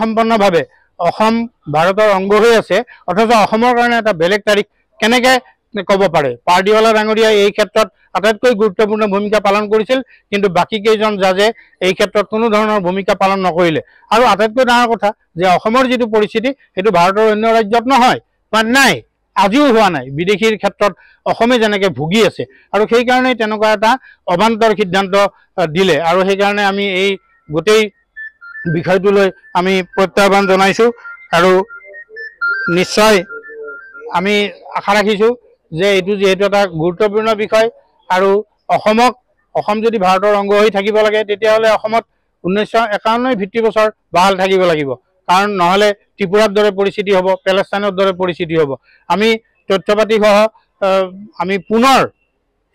সম্পূৰ্ণভাৱে অসম ভাৰতৰ অংগ হৈ আছে অথচ অসমৰ কাৰণে এটা বেলেগ তাৰিখ কেনেকৈ ক'ব পাৰে পাৰ্ডিৱালা ডাঙৰীয়াই এই ক্ষেত্ৰত আটাইতকৈ গুৰুত্বপূৰ্ণ ভূমিকা পালন কৰিছিল কিন্তু বাকী কেইজন জাজে এই ক্ষেত্ৰত কোনো ধৰণৰ ভূমিকা পালন নকৰিলে আৰু আটাইতকৈ ডাঙৰ কথা যে অসমৰ যিটো পৰিস্থিতি সেইটো ভাৰতৰ অন্য ৰাজ্যত নহয় বা নাই আজিও হোৱা নাই বিদেশীৰ ক্ষেত্ৰত অসমে যেনেকৈ ভুগি আছে আৰু সেইকাৰণেই তেনেকুৱা এটা অবান্তৰ সিদ্ধান্ত দিলে আৰু সেইকাৰণে আমি এই গোটেই বিষয়টোলৈ আমি প্ৰত্যাহ্বান জনাইছোঁ আৰু নিশ্চয় আমি আশা ৰাখিছোঁ যে এইটো যিহেতু এটা গুৰুত্বপূৰ্ণ বিষয় আৰু অসম যদি ভাৰতৰ অংগ হৈ থাকিব লাগে তেতিয়াহ'লে অসমত 1951 ভিত্তিবছৰ বাহাল থাকিব লাগিব কাৰণ নহ'লে ত্ৰিপুৰাৰ দৰে পৰিস্থিতি হ'ব পেলেষ্টাইনৰ দৰে পৰিস্থিতি হ'ব আমি তথ্যপাতিসহ আমি পুনৰ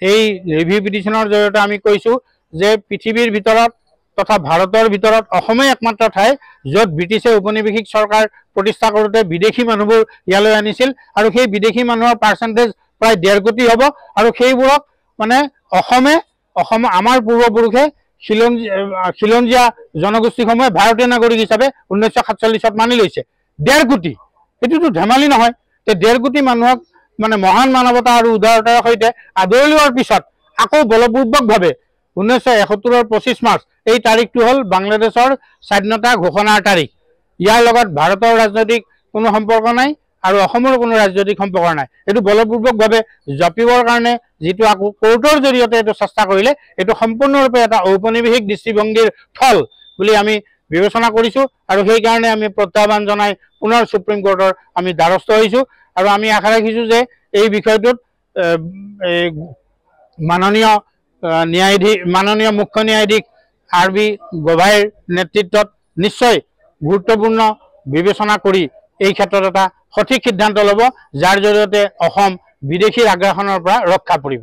এই ৰিভিউ পিটিশ্যনৰ জৰিয়তে আমি কৈছোঁ যে পৃথিৱীৰ ভিতৰত তথা ভাৰতৰ ভিতৰত অসমেই একমাত্ৰ ঠাই য'ত ব্ৰিটিছে ঔপনিৱেশিক চৰকাৰ প্ৰতিষ্ঠা কৰোঁতে বিদেশী মানুহবোৰ ইয়ালৈ আনিছিল আৰু সেই বিদেশী মানুহৰ পাৰ্চেণ্টেজ প্ৰায় 1.5 কোটি হ'ব আৰু সেইবোৰক মানে অসম আমাৰ পূৰ্বপুৰুষে খিলঞ্জীয়া জনগোষ্ঠীসমূহে ভাৰতীয় নাগৰিক হিচাপে 1947 মানি লৈছে 1.5 কোটি এইটোতো ধেমালি নহয় তে 1.5 কোটি মানুহক মানে মহান মানৱতা আৰু উদাৰতাৰ সৈতে আদৰি লোৱাৰ পিছত আকৌ বলপূৰ্বকভাৱে 1971 25 মাৰ্চ এই তাৰিখটো হ'ল বাংলাদেশৰ স্বাধীনতা ঘোষণাৰ তাৰিখ ইয়াৰ লগত ভাৰতৰ ৰাজনৈতিক কোনো সম্পৰ্ক নাই আৰু অসমৰ কোনো ৰাজনৈতিক সম্পৰ্ক নাই এইটো বলপূৰ্বকভাৱে জপিবৰ কাৰণে যিটো আকৌ কোৰ্টৰ জৰিয়তে এইটো চেষ্টা কৰিলে এইটো সম্পূৰ্ণৰূপে এটা ঔপনিৱেশিক দৃষ্টিভংগীৰ ফল বুলি আমি বিবেচনা কৰিছোঁ আৰু সেইকাৰণে আমি প্ৰত্যাহ্বান জনাই পুনৰ সুপ্ৰিম কোৰ্টৰ আমি দ্বাৰস্থ হৈছোঁ আৰু আমি আশা ৰাখিছোঁ যে এই বিষয়টোত মাননীয় মুখ্য ন্যায়াধীশ RB গভাইৰ নেতৃত্বত নিশ্চয় গুৰুত্বপূৰ্ণ বিবেচনা কৰি এই ক্ষেত্ৰত এটা সঠিক সিদ্ধান্ত ল'ব যাৰ জৰিয়তে অসম বিদেশীৰ আগ্ৰাসনৰ পৰা ৰক্ষা পৰিব।